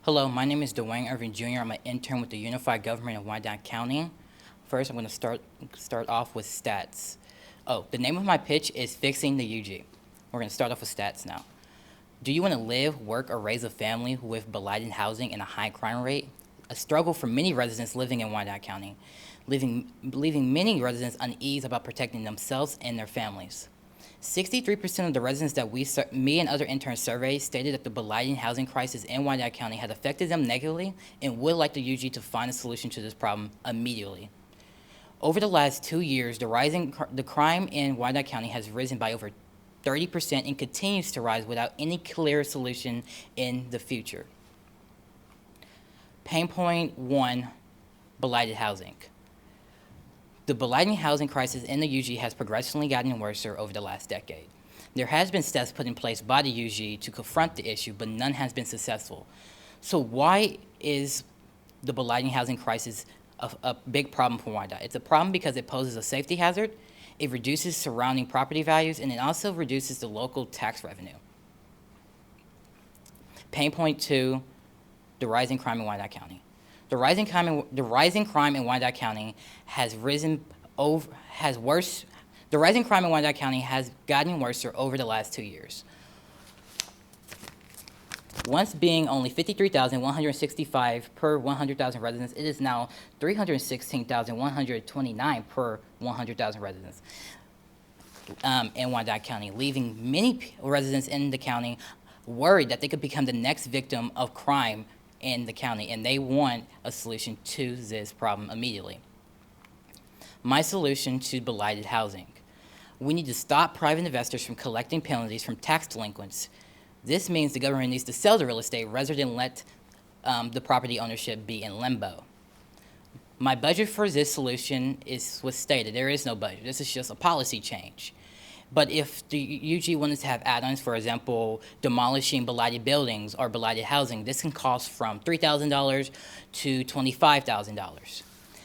Hello, my name is Dwayne Irving Jr. I'm an intern with the Unified Government of Wyandotte County. First, I'm going to start off with stats. Oh, the name of my pitch is Fixing the UG. We're going to start off with stats now. Do you want to live, work, or raise a family with blighted housing and a high crime rate? A struggle for many residents living in Wyandotte County, leaving many residents uneasy about protecting themselves and their families. 63% of the residents that me and other interns surveyed stated that the blighted housing crisis in Wyandotte County had affected them negatively and would like the UG to find a solution to this problem immediately. Over the last 2 years, the crime in Wyandotte County has risen by over 30% and continues to rise without any clear solution in the future. Pain point 1, blighted housing. The blighted housing crisis in the UG has progressively gotten worse over the last decade. There has been steps put in place by the UG to confront the issue, but none has been successful. So why is the blighted housing crisis a big problem for Wyandotte? It's a problem because it poses a safety hazard, it reduces surrounding property values, and it also reduces the local tax revenue. Pain point 2, the rising crime in Wyandotte County. The rising crime in Wyandotte County has gotten worse over the last 2 years. Once being only 53,165 per 100,000 residents, it is now 316,129 per 100,000 residents in Wyandotte County, leaving many residents in the county worried that they could become the next victim of crime in the county, and they want a solution to this problem immediately. My solution to blighted housing. We need to stop private investors from collecting penalties from tax delinquents. This means the government needs to sell the real estate rather than let the property ownership be in limbo. My budget for this solution was stated. There is no budget. This is just a policy change. But if the UG wanted to have add-ons, for example, demolishing blighted buildings or blighted housing, this can cost from $3,000 to $25,000.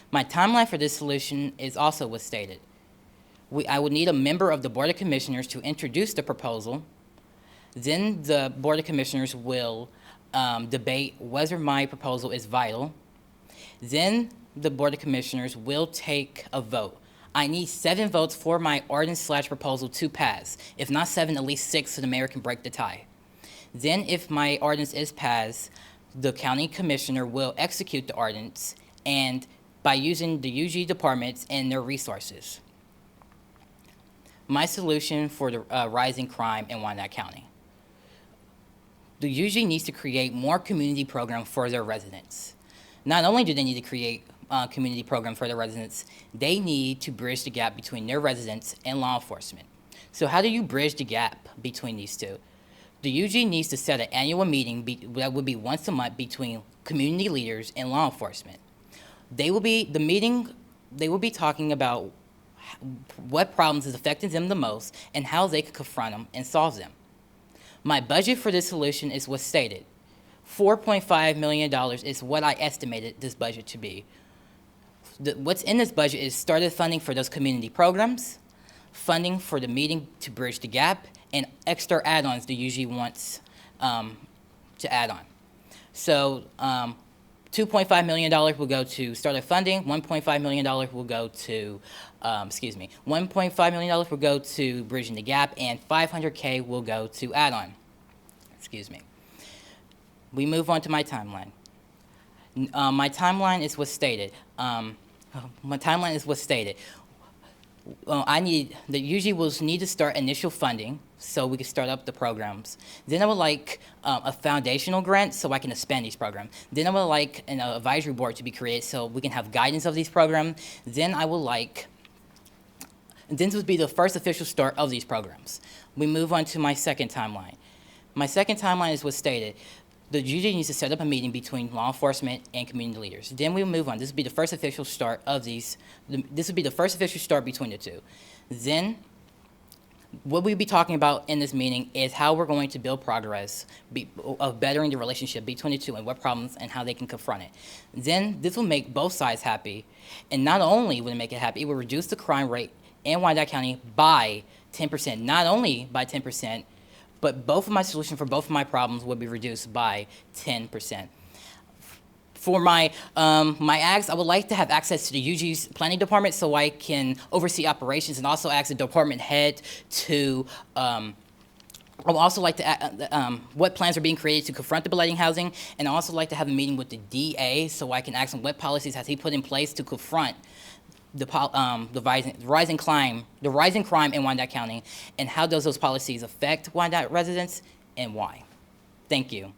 My timeline for this solution is also was stated. I would need a member of the Board of Commissioners to introduce the proposal. Then the Board of Commissioners will debate whether my proposal is vital. Then the Board of Commissioners will take a vote. I need 7 votes for my ordinance/proposal to pass. If not 7, at least 6 so the mayor can break the tie. Then if my ordinance is passed, the county commissioner will execute the ordinance and by using the UG departments and their resources. My solution for the rising crime in Wyandotte County. The UG needs to create more community programs for their residents. Not only do they need to create community program for their residents, they need to bridge the gap between their residents and law enforcement. So how do you bridge the gap between these two? The UG needs to set an annual meeting that would be once a month between community leaders and law enforcement. They will be talking about what problems is affecting them the most and how they could confront them and solve them. My budget for this solution is what's stated. $4.5 million is what I estimated this budget to be. What's in this budget is started funding for those community programs, funding for the meeting to bridge the gap, and extra add-ons the UG wants to add on. So $2.5 million will go to startup funding, $1.5 million will go to, $1.5 million will go to bridging the gap, and $500K will go to add-on. We move on to my timeline. My timeline is what's stated. The UG will need to start initial funding so we can start up the programs. Then I would like a foundational grant so I can expand these programs. Then I would like an advisory board to be created so we can have guidance of these programs. Then this would be the first official start of these programs. We move on to my second timeline. My second timeline is what's stated. The UG needs to set up a meeting between law enforcement and community leaders. Then we move on. This would be the first official start of these. This would be the first official start between the two. Then what we'll be talking about in this meeting is how we're going to build progress of bettering the relationship between the two and what problems and how they can confront it. Then this will make both sides happy. And not only will it make it happy, it will reduce the crime rate in Wyandotte County by 10%. Not only by 10%, but both of my solutions for both of my problems would be reduced by 10%. For my my acts, I would like to have access to the UG's planning department so I can oversee operations, and also ask the department head to. I would also like to what plans are being created to confront the blighting housing, and I also like to have a meeting with the DA so I can ask him what policies has he put in place to confront the rising crime in Wyandotte County, and how does those policies affect Wyandotte residents, and why. Thank you.